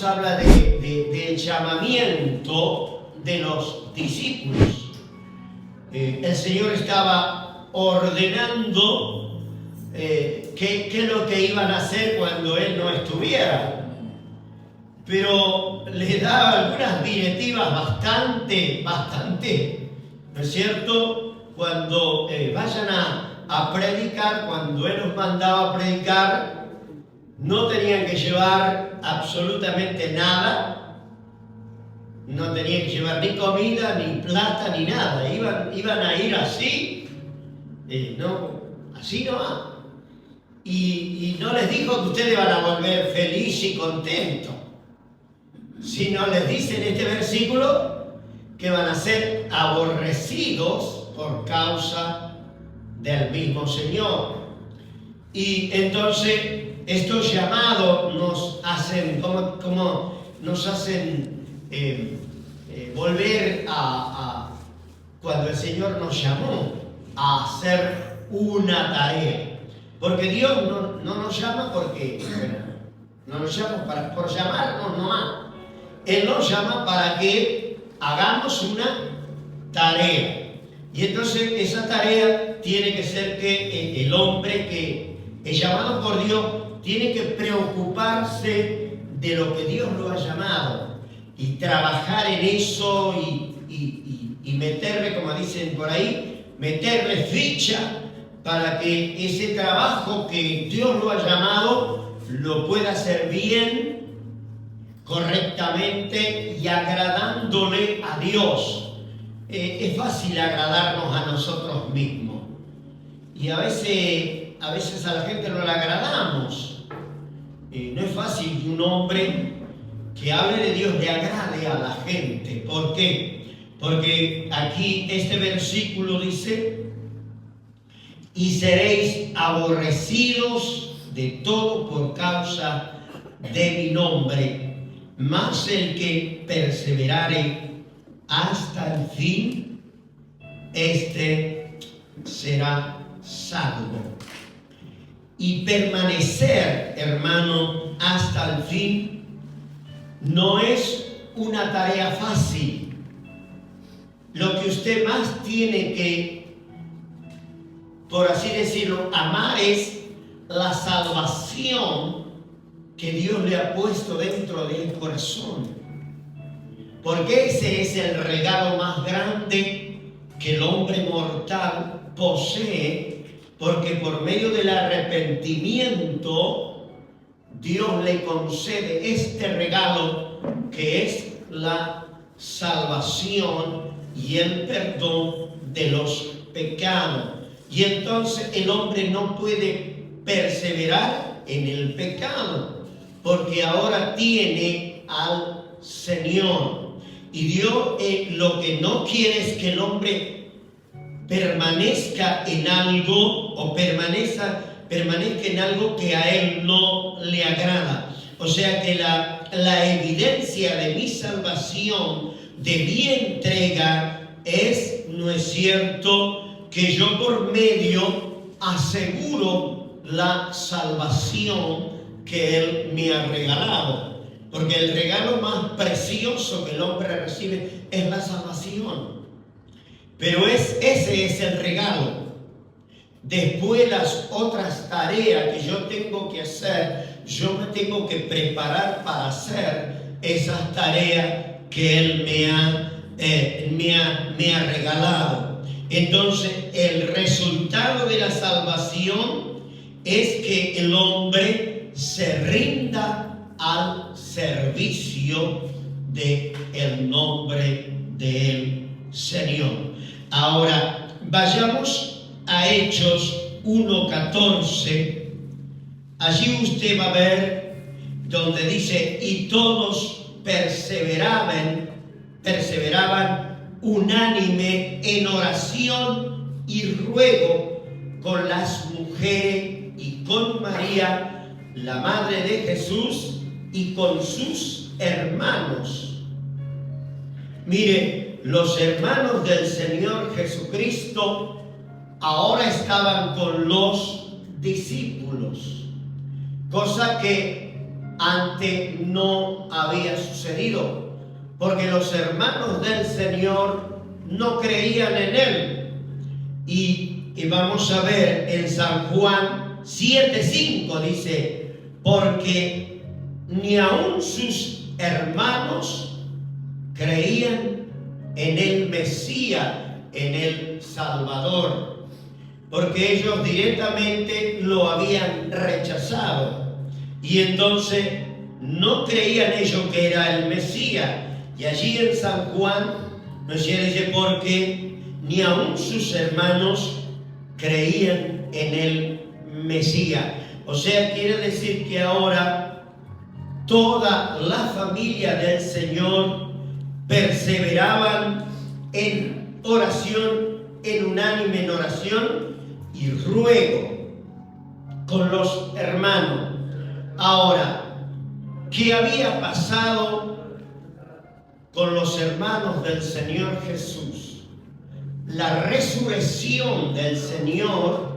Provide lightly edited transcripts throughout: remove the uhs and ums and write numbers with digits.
habla del llamamiento de los discípulos. El Señor estaba ordenando qué es lo que iban a hacer cuando Él no estuviera. Pero les daba algunas directivas bastante, ¿no es cierto? Cuando vayan a predicar, cuando Él los mandaba a predicar, no tenían que llevar absolutamente nada, no tenían que llevar ni comida, ni plata, ni nada, iban a ir así, así nomás. Y no les dijo que ustedes van a volver felices y contentos, sino les dice en este versículo que van a ser aborrecidos por causa del mismo Señor. Y entonces estos llamados nos hacen, como nos hacen volver a cuando el Señor nos llamó a hacer una tarea. Porque Dios no nos llama porque, no nos llama por llamarnos nomás. Él nos llama para que hagamos una tarea. Y entonces esa tarea tiene que ser que el hombre que es llamado por Dios tiene que preocuparse de lo que Dios lo ha llamado y trabajar en eso y meterle, como dicen por ahí, meterle ficha para que ese trabajo que Dios lo ha llamado lo pueda hacer bien, correctamente y agradándole a Dios. Es fácil agradarnos a nosotros mismos y a veces a la gente no le agradamos. No es fácil que un hombre que hable de Dios le agrade a la gente. ¿Por qué? Porque aquí este versículo dice: y seréis aborrecidos de todo por causa de mi nombre, mas el que perseverare hasta el fin, este será salvo. Y permanecer, hermano, hasta el fin no es una tarea fácil. Lo que usted más tiene que, por así decirlo, amar es la salvación que Dios le ha puesto dentro del corazón. Porque ese es el regalo más grande que el hombre mortal posee, porque por medio del arrepentimiento Dios le concede este regalo que es la salvación y el perdón de los pecados. Y entonces el hombre no puede perseverar en el pecado, porque ahora tiene al Señor. Y Dios lo que no quiere es que el hombre permanezca en algo o permanezca en algo que a Él no le agrada. O sea que la evidencia de mi salvación, de mi entrega, es, ¿no es cierto?, que yo por medio aseguro la salvación que Él me ha regalado. Porque el regalo más precioso que el hombre recibe es la salvación. Pero ese es el regalo. Después las otras tareas que yo tengo que hacer, yo me tengo que preparar para hacer esas tareas que Él me ha regalado. Entonces, el resultado de la salvación es que el hombre se rinda al servicio del nombre del Señor. Ahora, vayamos a Hechos 1:14. Allí usted va a ver donde dice: y todos perseveraban unánime en oración y ruego con las mujeres y con María, la madre de Jesús, y con sus hermanos. Mire, los hermanos del Señor Jesucristo ahora estaban con los discípulos, cosa que antes no había sucedido, porque los hermanos del Señor no creían en Él. Y vamos a ver en San Juan 7:5 dice, porque ni aun sus hermanos creían en el Mesías, en el Salvador, porque ellos directamente lo habían rechazado. Y entonces no creían ellos que era el Mesías. Y allí en San Juan, ¿no es cierto? Dice, porque ni aun sus hermanos creían en el Mesías. O sea, quiere decir que ahora toda la familia del Señor perseveraban en oración, en unánime en oración y ruego con los hermanos. Ahora, ¿qué había pasado con los hermanos del Señor Jesús? La resurrección del Señor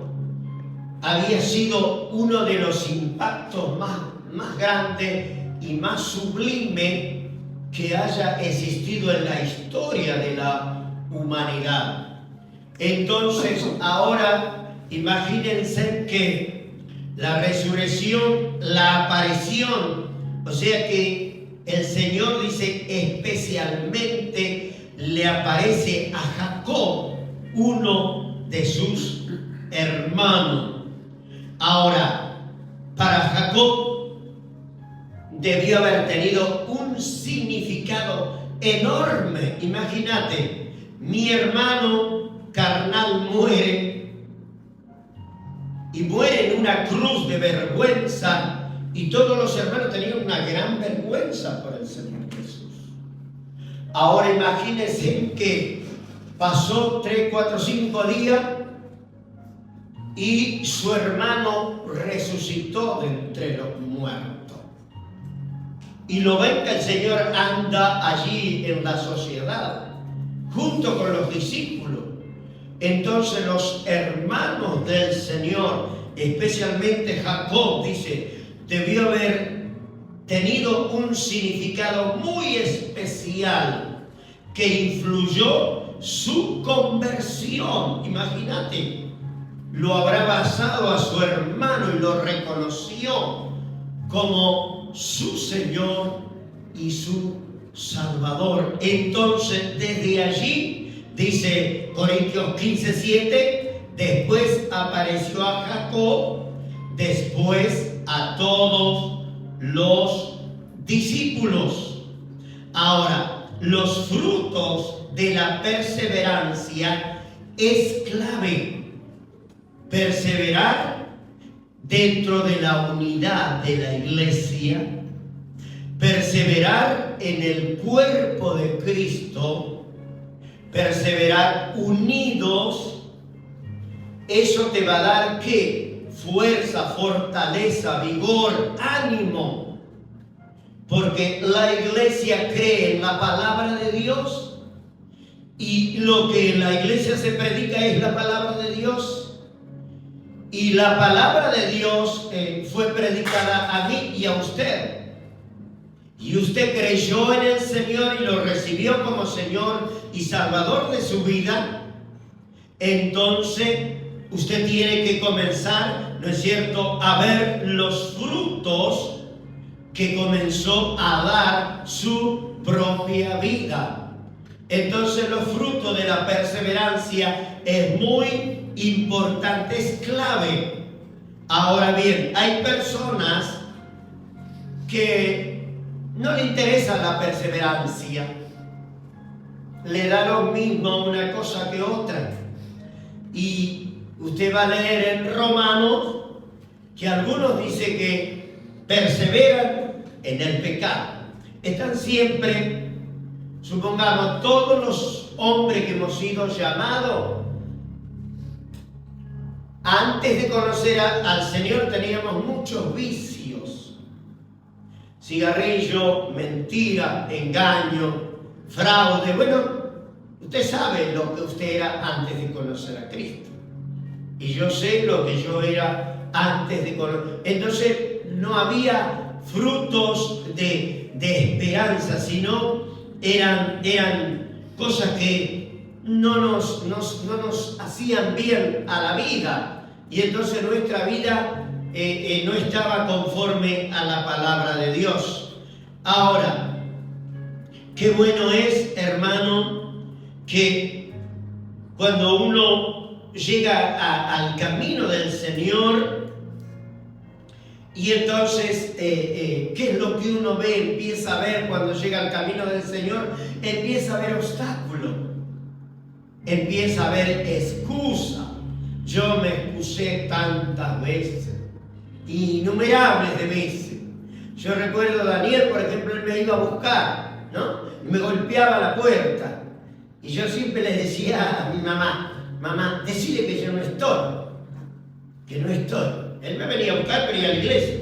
había sido uno de los impactos más grandes y más sublime que haya existido en la historia de la humanidad. Entonces, ahora imagínense que la resurrección, la aparición, o sea que el Señor dice especialmente le aparece a Jacob, uno de sus hermanos. Ahora, para Jacob debió haber tenido un significado enorme. Imagínate, mi hermano carnal muere, y muere en una cruz de vergüenza, y todos los hermanos tenían una gran vergüenza por el Señor Jesús. Ahora imagínense que pasó 3, 4, 5 días y su hermano resucitó de entre los muertos. Y lo ven que el Señor anda allí en la sociedad, junto con los discípulos. Entonces los hermanos del Señor, especialmente Jacob, dice, debió haber tenido un significado muy especial que influyó su conversión. Imagínate, lo habrá abrazado a su hermano y lo reconoció como su Señor y su Salvador. Entonces, desde allí, dice Corintios 15:7, después apareció a Jacob, después a todos los discípulos. Ahora, los frutos de la perseverancia es clave. Perseverar dentro de la unidad de la iglesia, perseverar en el cuerpo de Cristo, perseverar unidos. Eso te va a dar ¿qué? Fuerza, fortaleza, vigor, ánimo. Porque la iglesia cree en la palabra de Dios y lo que en la iglesia se predica es la palabra de Dios. Y la palabra de Dios fue predicada a mí y a usted. Y usted creyó en el Señor y lo recibió como Señor y Salvador de su vida. Entonces usted tiene que comenzar, ¿no es cierto?, a ver los frutos que comenzó a dar su propia vida. Entonces los frutos de la perseverancia es muy importante, es clave. Ahora bien, hay personas que no le interesa la perseverancia, le da lo mismo una cosa que otra. Y usted va a leer en Romanos que algunos dicen que perseveran en el pecado. Están siempre, supongamos, todos los hombres que hemos sido llamados, antes de conocer al Señor teníamos muchos vicios. Cigarrillo, mentira, engaño, fraude. Bueno, usted sabe lo que usted era antes de conocer a Cristo. Y yo sé lo que yo era antes de conocer. Entonces no había frutos de esperanza, sino eran cosas que no nos hacían bien a la vida, y entonces nuestra vida no estaba conforme a la palabra de Dios. Ahora, qué bueno es, hermano, que cuando uno llega al camino del Señor, y entonces, ¿qué es lo que uno ve? Empieza a ver cuando llega al camino del Señor, empieza a ver obstáculos, empieza a ver excusa. Yo me excusé tantas veces, innumerables de veces. Yo recuerdo a Daniel, por ejemplo, él me iba a buscar, ¿no? Y me golpeaba la puerta. Y yo siempre le decía a mi mamá, decile que yo no estoy, que no estoy. Él me venía a buscar, pero iba a la iglesia.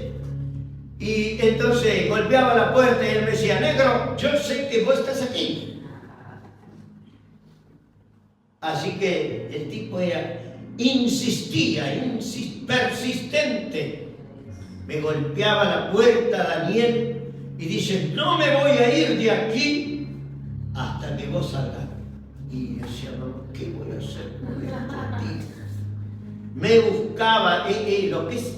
Y entonces golpeaba la puerta y él me decía, negro, yo sé que vos estás aquí. Así que el tipo insistía, persistente. Me golpeaba la puerta Daniel y dice, no me voy a ir de aquí hasta que vos salgas. Y decía, no, ¿qué voy a hacer con esto? Me buscaba lo que es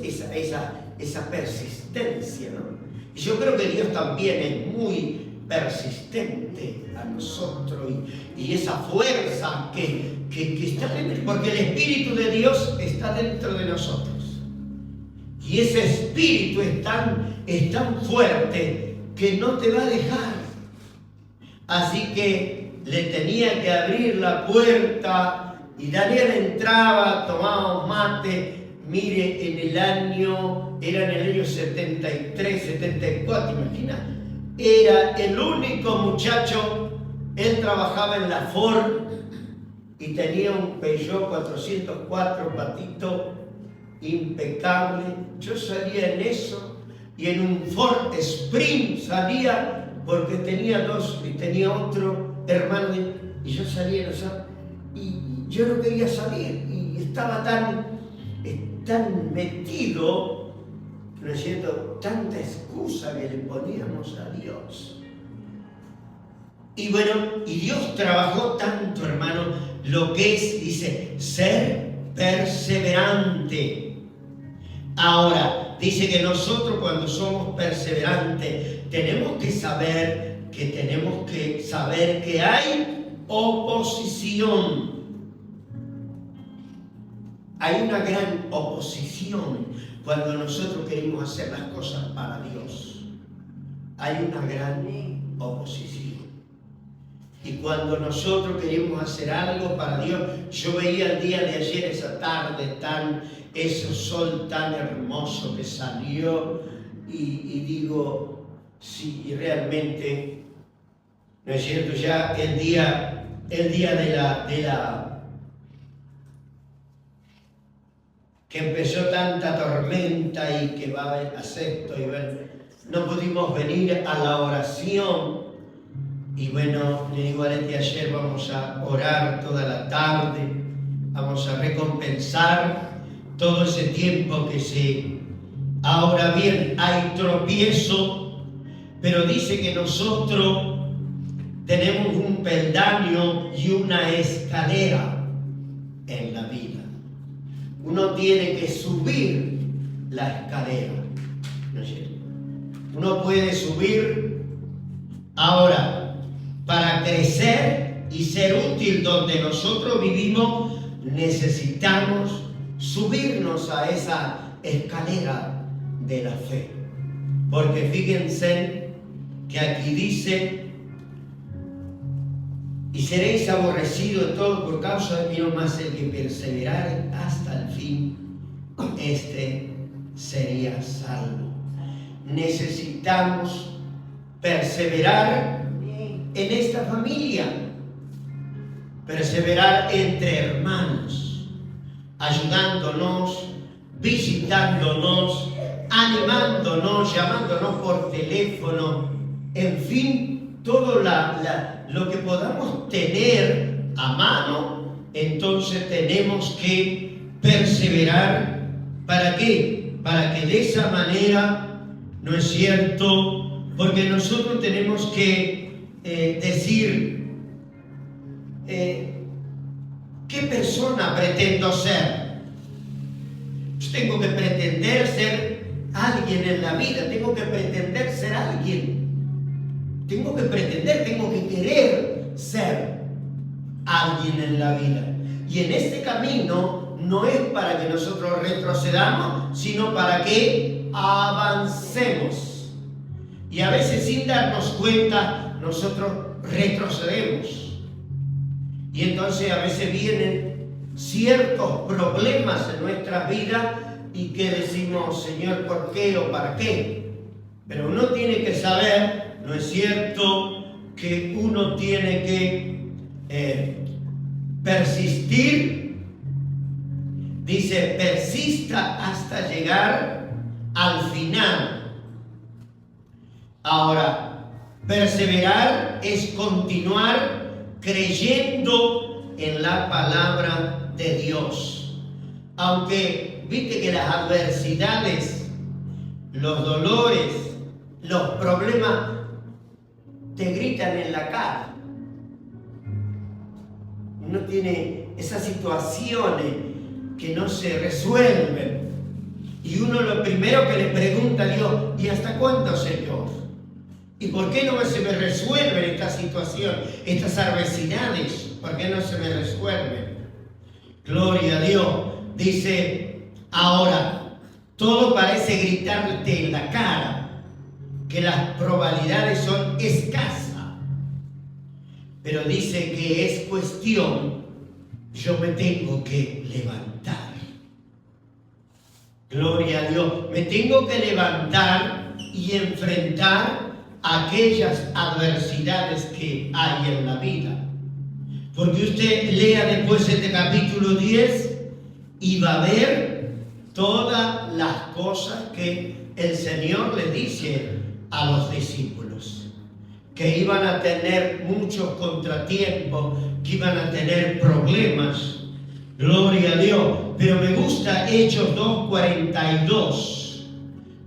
esa persistencia, ¿no? Y yo creo que Dios también es muy persistente a nosotros, y esa fuerza que está dentro, porque el Espíritu de Dios está dentro de nosotros. Y ese Espíritu es tan fuerte que no te va a dejar. Así que le tenía que abrir la puerta. Y Daniel entraba, tomaba un mate. Mire, era en el año 73, 74, imagina. Era el único muchacho, él trabajaba en la Ford y tenía un Peugeot 404 patito impecable. Yo salía en eso, y en un Ford Sprint salía, porque tenía dos, y tenía otro hermano, y yo salía en eso. Y yo no quería salir, y estaba tan metido, ¿no es cierto?, tanta excusa que le poníamos a Dios. Y bueno, y Dios trabajó tanto, hermano, lo que es, dice, ser perseverante. Ahora, dice que nosotros cuando somos perseverantes tenemos que saber que hay oposición. Hay una gran oposición cuando nosotros queremos hacer las cosas para Dios. Hay una gran oposición. Y cuando nosotros queremos hacer algo para Dios, yo veía el día de ayer, esa tarde, ese sol tan hermoso que salió, y digo, sí, realmente, ¿no es cierto? Ya el día de la que empezó tanta tormenta y que va a sexto, y bueno, no pudimos venir a la oración. Y bueno, le digo a Leti, ayer vamos a orar toda la tarde, vamos a recompensar todo ese tiempo que se... Ahora bien, hay tropiezo, pero dice que nosotros tenemos un peldaño y una escalera en la vida. Uno tiene que subir la escalera, ¿no es cierto? Uno puede subir. Ahora, para crecer y ser útil donde nosotros vivimos, necesitamos subirnos a esa escalera de la fe. Porque fíjense que aquí dice, y seréis aborrecidos de todo por causa de mí, no más el que perseverare hasta el fin, este sería salvo. Necesitamos perseverar en esta familia, perseverar entre hermanos, ayudándonos, visitándonos, animándonos, llamándonos por teléfono, en fin, todo lo que podamos tener a mano. Entonces tenemos que perseverar. ¿Para qué? Para que de esa manera ¿no es cierto? Porque nosotros tenemos que decir, ¿qué persona pretendo ser? Yo tengo que pretender ser alguien en la vida, tengo que pretender ser alguien. Tengo que pretender, tengo que querer ser alguien en la vida. Y en este camino no es para que nosotros retrocedamos, sino para que avancemos. Y a veces sin darnos cuenta, nosotros retrocedemos. Y entonces a veces vienen ciertos problemas en nuestras vidas y que decimos, Señor, ¿por qué o para qué? Pero uno tiene que saber, ¿no es cierto?, que uno tiene que persistir. Dice, persista hasta llegar al final. Ahora, perseverar es continuar creyendo en la palabra de Dios. Aunque viste que las adversidades, los dolores, los problemas te gritan en la cara. Uno tiene esas situaciones que no se resuelven. Y uno lo primero que le pregunta a Dios, ¿y hasta cuándo, Señor? ¿Y por qué no se me resuelven esta situación, estas adversidades? ¿Por qué no se me resuelven? Gloria a Dios. Dice, ahora, todo parece gritarte en la cara, que las probabilidades son escasas. Pero dice que es cuestión, yo me tengo que levantar. Gloria a Dios. Me tengo que levantar y enfrentar aquellas adversidades que hay en la vida. Porque usted lea después este capítulo 10 y va a ver todas las cosas que el Señor le dice a los discípulos. Que iban a tener muchos contratiempos, que iban a tener problemas. Gloria a Dios. Pero me gusta Hechos 2:42.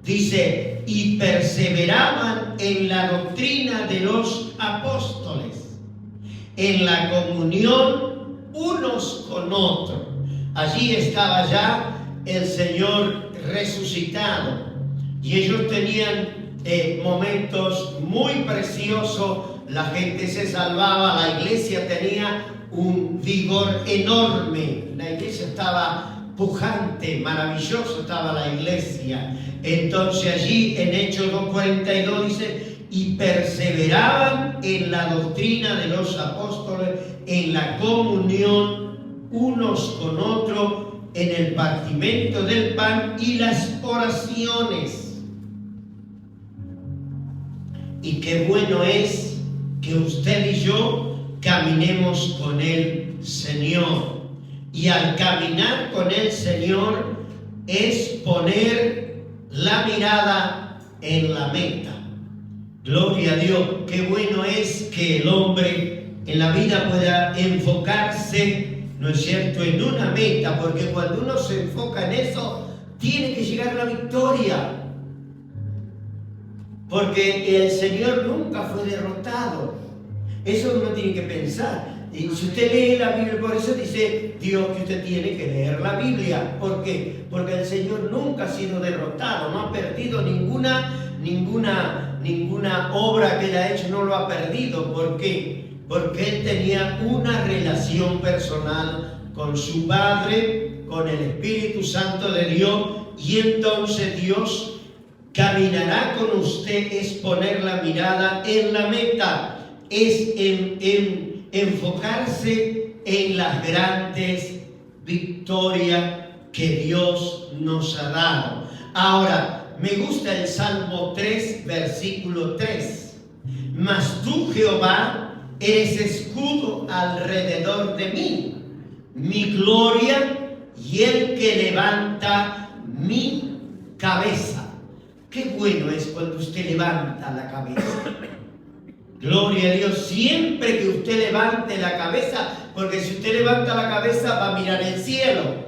Dice, y perseveraban en la doctrina de los apóstoles, en la comunión unos con otros. Allí estaba ya el Señor resucitado. Y ellos tenían momentos muy preciosos, la gente se salvaba, la iglesia tenía un vigor enorme, la iglesia estaba pujante, maravilloso estaba la iglesia. Entonces allí en Hechos 2:42 dice, y perseveraban en la doctrina de los apóstoles, en la comunión unos con otros, en el partimiento del pan y las oraciones. Y qué bueno es que usted y yo caminemos con el Señor. Y al caminar con el Señor es poner la mirada en la meta. Gloria a Dios. Qué bueno es que el hombre en la vida pueda enfocarse, ¿no es cierto?, en una meta, porque cuando uno se enfoca en eso, tiene que llegar a la victoria. Porque el Señor nunca fue derrotado. Eso uno tiene que pensar. Y si usted lee la Biblia, por eso dice Dios que usted tiene que leer la Biblia. ¿Por qué? Porque el Señor nunca ha sido derrotado, no ha perdido ninguna obra que él ha hecho, no lo ha perdido. ¿Por qué? Porque él tenía una relación personal con su Padre, con el Espíritu Santo de Dios, y entonces Dios caminará con usted, es poner la mirada en la meta, es enfocarse en las grandes victorias que Dios nos ha dado. Ahora, me gusta el Salmo 3, versículo 3. Mas tú, Jehová, eres escudo alrededor de mí, mi gloria y el que levanta mi cabeza. Qué bueno es cuando usted levanta la cabeza. Gloria a Dios, siempre que usted levante la cabeza, porque si usted levanta la cabeza va a mirar el cielo.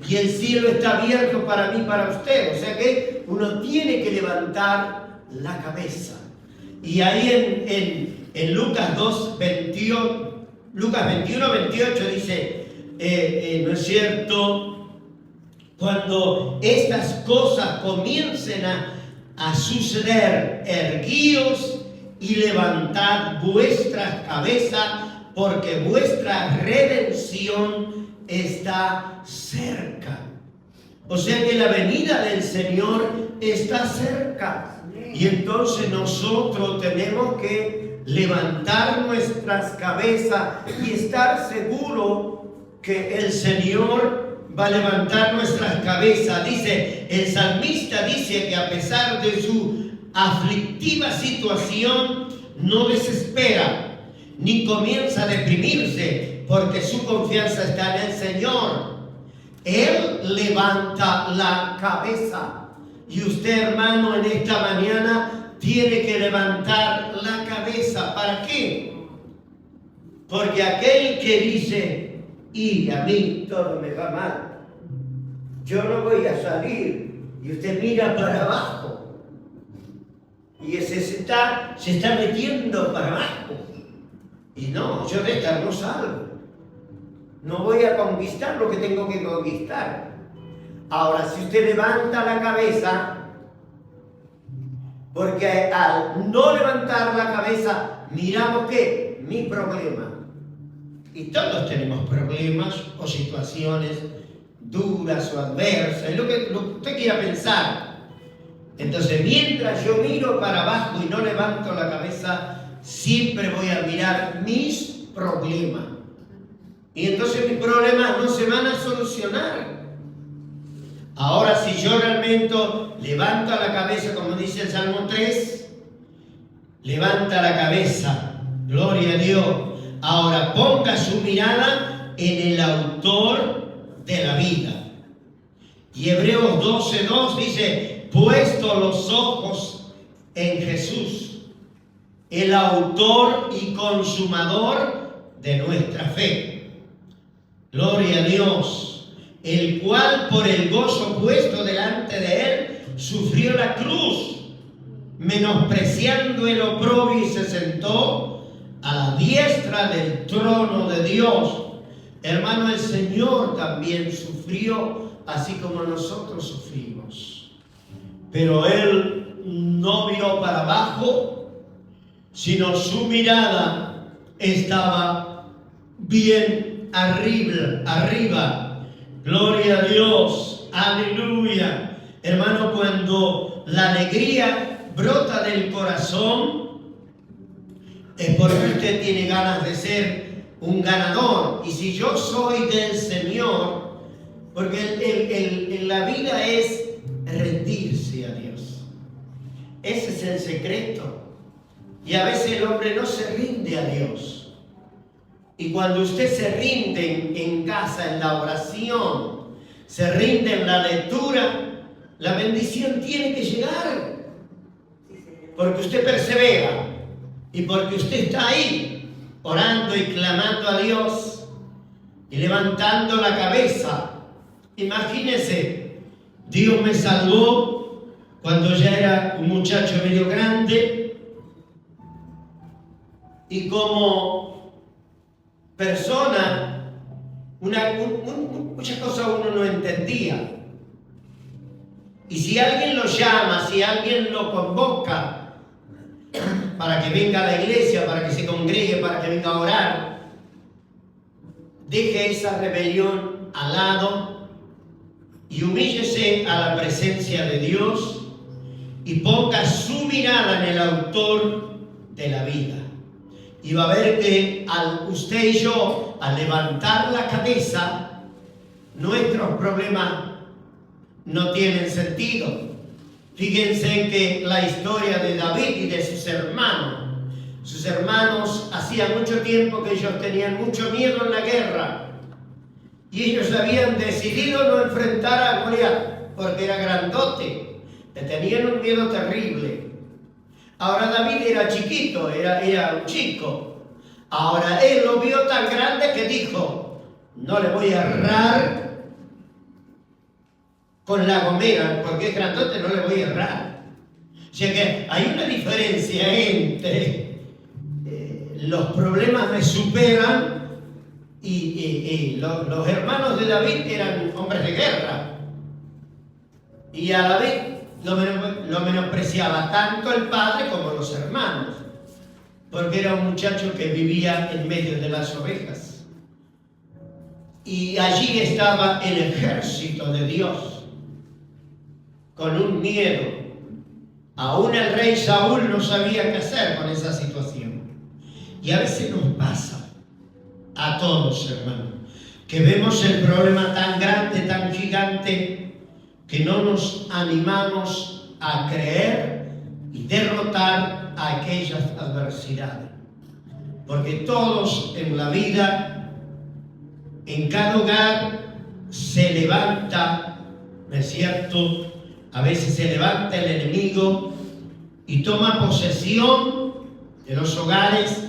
y el cielo está abierto para mí, para usted. O sea que uno tiene que levantar la cabeza. Y ahí en Lucas 21, 28 dice, ¿no es cierto? Cuando estas cosas comiencen a suceder, erguíos y levantad vuestras cabezas, porque vuestra redención está cerca. O sea que la venida del Señor está cerca. Y entonces nosotros tenemos que levantar nuestras cabezas y estar seguros que el Señor va a levantar nuestras cabezas. Dice, el salmista dice que a pesar de su aflictiva situación, no desespera, ni comienza a deprimirse, porque su confianza está en el Señor. Él levanta la cabeza. Y usted, hermano, en esta mañana tiene que levantar la cabeza. ¿Para qué? Porque aquel que dice, y a mí todo me va mal, yo no voy a salir, y usted mira para abajo, y ese se está metiendo para abajo. Y no, yo de esta no salgo. No voy a conquistar lo que tengo que conquistar. Ahora, si usted levanta la cabeza, porque al no levantar la cabeza, miramos que mi problema. Y todos tenemos problemas o situaciones duras o adversas, lo que usted quiera pensar. Entonces, mientras yo miro para abajo y no levanto la cabeza, siempre voy a mirar mis problemas. Y entonces mis problemas no se van a solucionar. Ahora, si yo realmente levanto la cabeza, como dice el Salmo 3, levanta la cabeza, gloria a Dios. Ahora, ponga su mirada en el autor de la vida. Y Hebreos 12:2 dice, puesto los ojos en Jesús, el autor y consumador de nuestra fe. Gloria a Dios, el cual por el gozo puesto delante de él sufrió la cruz, menospreciando el oprobio, y se sentó a la diestra del trono de Dios. Hermano, el Señor también sufrió, así como nosotros sufrimos. Pero él no miró para abajo, sino su mirada estaba bien arriba. Gloria a Dios, aleluya. Hermano, cuando la alegría brota del corazón, es porque usted tiene ganas de ser un ganador. Y si yo soy del Señor, porque en la vida es rendirse a Dios. Ese es el secreto. Y a veces el hombre no se rinde a Dios. Y cuando usted se rinde en casa, en la oración, se rinde en la lectura, la bendición tiene que llegar. Porque usted persevera y porque usted está ahí orando y clamando a Dios y levantando la cabeza. Imagínese, Dios me salvó cuando ya era un muchacho medio grande y como persona muchas cosas uno no entendía. Y si alguien lo llama, si alguien lo convoca para que venga a la iglesia, para que se congregue, para que venga a orar, deje esa rebelión al lado y humíllese a la presencia de Dios y ponga su mirada en el autor de la vida. Y va a ver que usted y yo, al levantar la cabeza, nuestros problemas no tienen sentido. Fíjense que la historia de David y de sus hermanos hacía mucho tiempo que ellos tenían mucho miedo en la guerra. Y ellos habían decidido no enfrentar a Goliat porque era grandote. Le tenían un miedo terrible. Ahora David era chiquito, era un chico. Ahora él lo vio tan grande que dijo, no le voy a errar con La Gomera, porque es grandote, no le voy a errar. O sea que hay una diferencia entre los problemas me superan y los hermanos de David eran hombres de guerra. Y a David lo menospreciaba tanto el padre como los hermanos, porque era un muchacho que vivía en medio de las ovejas. Y allí estaba el ejército de Dios, con un miedo. Aún el rey Saúl no sabía qué hacer con esa situación. Y a veces nos pasa, a todos, hermanos, que vemos el problema tan grande, tan gigante, que no nos animamos a creer y derrotar a aquellas adversidades. Porque todos en la vida, en cada hogar, se levanta, ¿no es cierto? A veces se levanta el enemigo y toma posesión de los hogares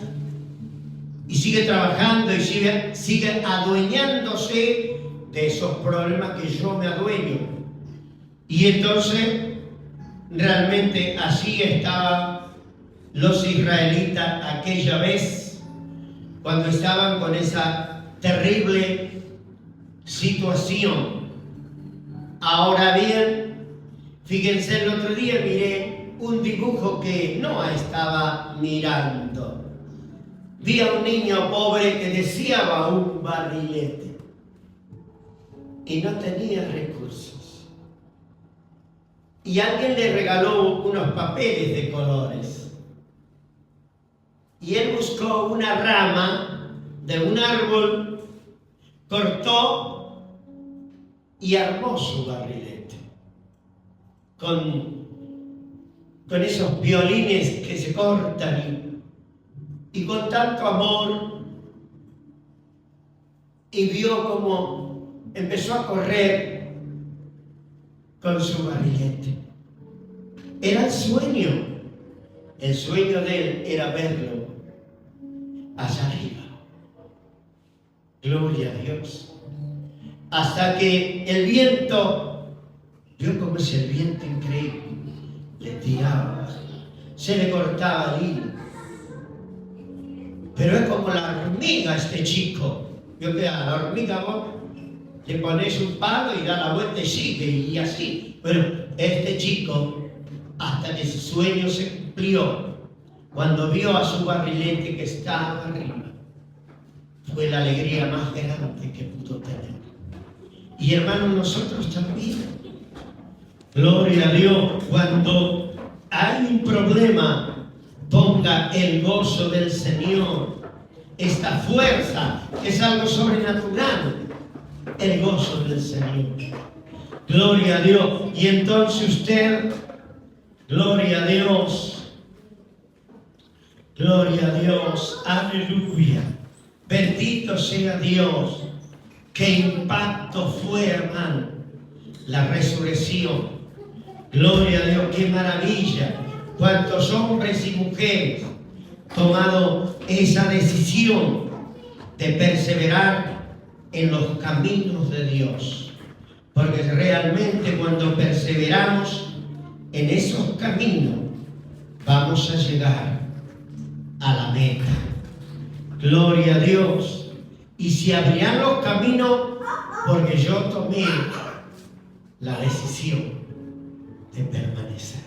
y sigue trabajando y sigue adueñándose de esos problemas que yo me adueño. Y entonces, realmente así estaban los israelitas aquella vez, cuando estaban con esa terrible situación. Ahora bien, fíjense, el otro día miré un dibujo que Noah estaba mirando. Vi a un niño pobre que deseaba un barrilete y no tenía recursos. Y alguien le regaló unos papeles de colores. Y él buscó una rama de un árbol, cortó y armó su barrilete. Con esos violines que se cortan y con tanto amor, y vio cómo empezó a correr con su barrilete. Era el sueño de él era verlo allá arriba. Gloria a Dios. Hasta que el viento, vio cómo es el viento increíble, le tiraba, se le cortaba el hilo. Pero es como la hormiga este chico. Yo que a la hormiga vos le pones un palo y da la vuelta y sigue, y así. Pero este chico, hasta que su sueño se cumplió, cuando vio a su barrilete que estaba arriba, fue la alegría más grande que pudo tener. Y hermanos, nosotros también. Gloria a Dios, cuando hay un problema, ponga el gozo del Señor, esta fuerza, que es algo sobrenatural, el gozo del Señor. Gloria a Dios. Y entonces usted, gloria a Dios, aleluya, bendito sea Dios. Qué impacto fue, hermano, la resurrección. Gloria a Dios, qué maravilla. Cuántos hombres y mujeres tomado esa decisión de perseverar en los caminos de Dios. Porque realmente cuando perseveramos en esos caminos, vamos a llegar a la meta. Gloria a Dios. Y se abrirán los caminos porque yo tomé la decisión de permanecer.